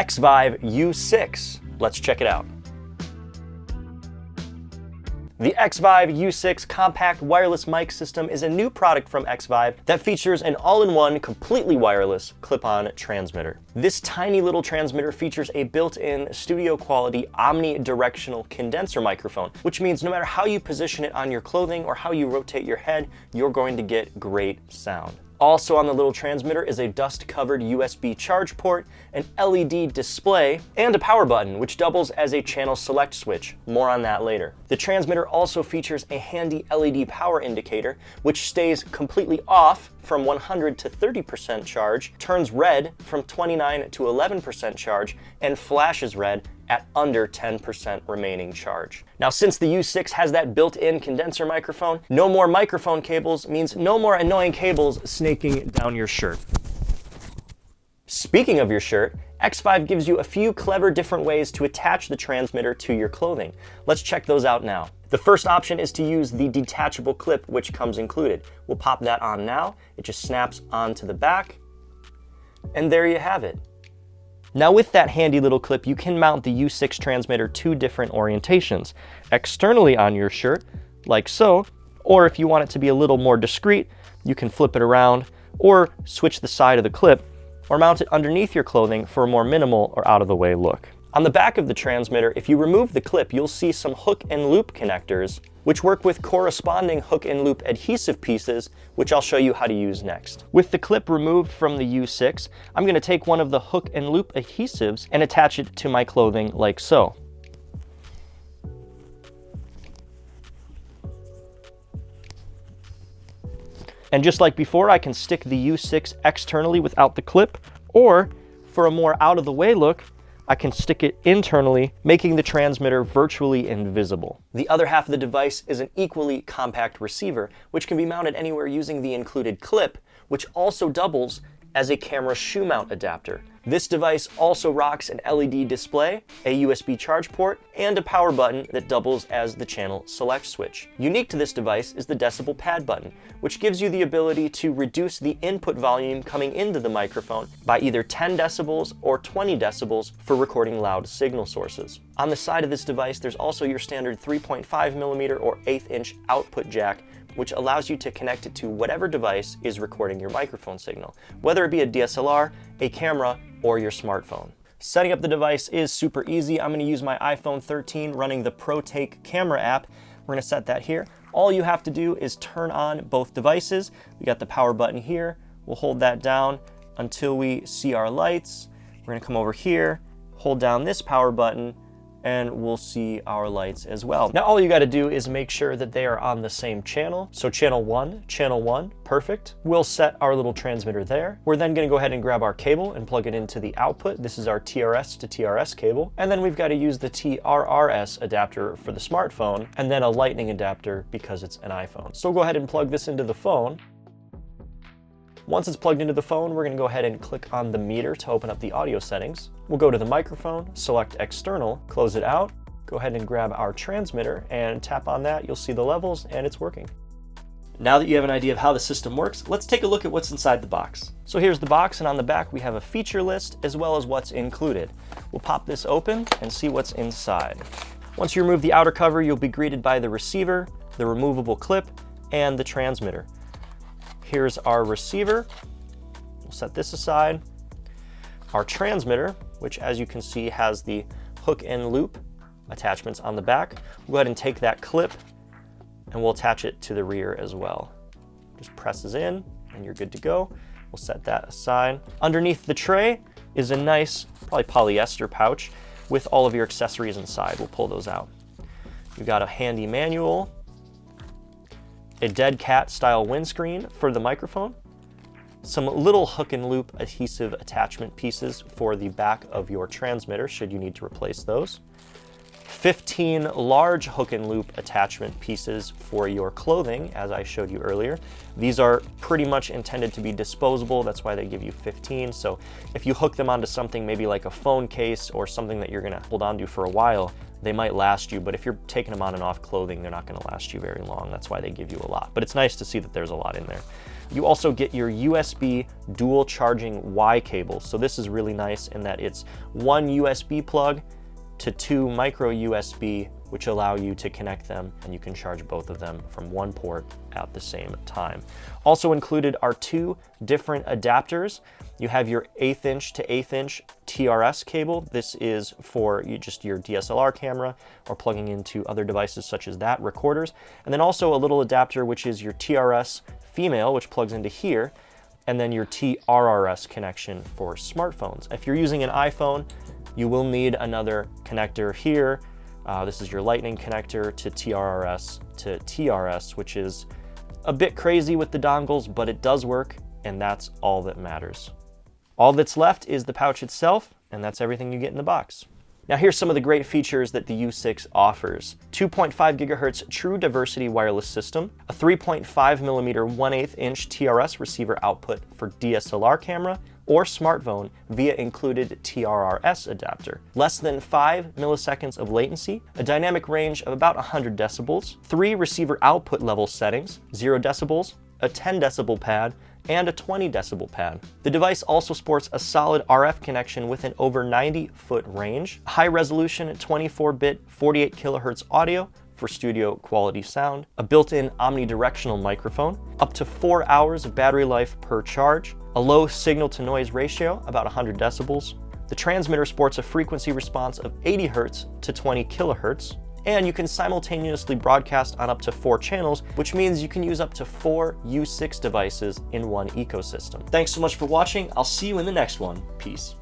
XVIVE U6. Let's check it out. The XVIVE U6 compact wireless mic system is a new product from XVIVE that features an all-in-one, completely wireless clip-on transmitter. This tiny little transmitter features a built-in studio-quality omnidirectional condenser microphone, which means no matter how you position it on your clothing or how you rotate your head, you're going to get great sound. Also on the little transmitter is a dust-covered USB charge port, an LED display, and a power button, which doubles as a channel select switch. More on that later. The transmitter also features a handy LED power indicator, which stays completely off from 100 to 30% charge, turns red from 29 to 11% charge, and flashes red at under 10% remaining charge. Now, since the U6 has that built-in condenser microphone, no more microphone cables means no more annoying cables snaking down your shirt. Speaking of your shirt, XVIVE gives you a few clever different ways to attach the transmitter to your clothing. Let's check those out now. The first option is to use the detachable clip, which comes included. We'll pop that on now. It just snaps onto the back, and there you have it. Now with that handy little clip, you can mount the U6 transmitter two different orientations. Externally on your shirt, like so, or if you want it to be a little more discreet, you can flip it around or switch the side of the clip or mount it underneath your clothing for a more minimal or out-of-the-way look. On the back of the transmitter, if you remove the clip, you'll see some hook and loop connectors, which work with corresponding hook and loop adhesive pieces, which I'll show you how to use next. With the clip removed from the U6, I'm going to take one of the hook and loop adhesives and attach it to my clothing like so. And just like before, I can stick the U6 externally without the clip, or for a more out-of-the-way look, I can stick it internally, making the transmitter virtually invisible. The other half of the device is an equally compact receiver, which can be mounted anywhere using the included clip, which also doubles as a camera shoe mount adapter. This device also rocks an LED display, a USB charge port, and a power button that doubles as the channel select switch. Unique to this device is the decibel pad button, which gives you the ability to reduce the input volume coming into the microphone by either 10 decibels or 20 decibels for recording loud signal sources. On the side of this device, there's also your standard 3.5mm or 1/8" output jack, which allows you to connect it to whatever device is recording your microphone signal, whether it be a DSLR, a camera, or your smartphone. Setting up the device is super easy. I'm going to use my iPhone 13 running the ProTake camera app. We're going to set that here. All you have to do is turn on both devices. We got the power button here. We'll hold that down until we see our lights. We're going to come over here, hold down this power button, and we'll see our lights as well. Now all you got to do is make sure that they are on the same channel. So channel 1, perfect. We'll set our little transmitter there. We're then going to go ahead and grab our cable and plug it into the output. This is our TRS to TRS cable. And then we've got to use the TRRS adapter for the smartphone, and then a lightning adapter because it's an iPhone. So we'll go ahead and plug this into the phone. Once it's plugged into the phone, we're going to go ahead and click on the meter to open up the audio settings. We'll go to the microphone, select external, close it out, go ahead and grab our transmitter and tap on that. You'll see the levels and it's working. Now that you have an idea of how the system works, let's take a look at what's inside the box. So here's the box, and on the back we have a feature list as well as what's included. We'll pop this open and see what's inside. Once you remove the outer cover, you'll be greeted by the receiver, the removable clip, and the transmitter. Here's our receiver. We'll set this aside. Our transmitter, which as you can see has the hook and loop attachments on the back. We'll go ahead and take that clip and we'll attach it to the rear as well. Just presses in and you're good to go. We'll set that aside. Underneath the tray is a nice, probably polyester pouch with all of your accessories inside. We'll pull those out. You've got a handy manual, a dead cat style windscreen for the microphone, some little hook and loop adhesive attachment pieces for the back of your transmitter should you need to replace those, 15 large hook and loop attachment pieces for your clothing, as I showed you earlier. These are pretty much intended to be disposable, that's why they give you 15. So if you hook them onto something maybe like a phone case or something that you're gonna hold on to for a while, they might last you, but if you're taking them on and off clothing, they're not gonna last you very long. That's why they give you a lot. But it's nice to see that there's a lot in there. You also get your USB dual charging Y cable. So this is really nice in that it's one USB plug to two micro USB, which allow you to connect them, and you can charge both of them from one port at the same time. Also included are two different adapters. You have your 1/8 inch to 1/8 inch TRS cable. This is for just your DSLR camera or plugging into other devices such as that, recorders. And then also a little adapter, which is your TRS female, which plugs into here, and then your TRRS connection for smartphones. If you're using an iPhone, you will need another connector here. This is your lightning connector to TRRS to TRS, which is a bit crazy with the dongles, but it does work, and that's all that matters. All that's left is the pouch itself, and that's everything you get in the box. Now here's some of the great features that the U6 offers. 2.5 gigahertz true diversity wireless system, a 3.5 millimeter 1/8 inch TRS receiver output for DSLR camera or smartphone via included TRRS adapter, less than 5 milliseconds of latency, a dynamic range of about 100 decibels, 3 receiver output level settings, 0 decibels, a 10 decibel pad, and a 20 decibel pad. The device also sports a solid RF connection with an over 90-foot range, high resolution 24-bit 48 kilohertz audio for studio quality sound, a built-in omnidirectional microphone, up to 4 hours of battery life per charge, a low signal to noise ratio, about 100 decibels. The transmitter sports a frequency response of 80 Hz to 20 kilohertz, and you can simultaneously broadcast on up to 4 channels, which means you can use up to 4 U6 devices in one ecosystem. Thanks so much for watching. I'll see you in the next one. Peace.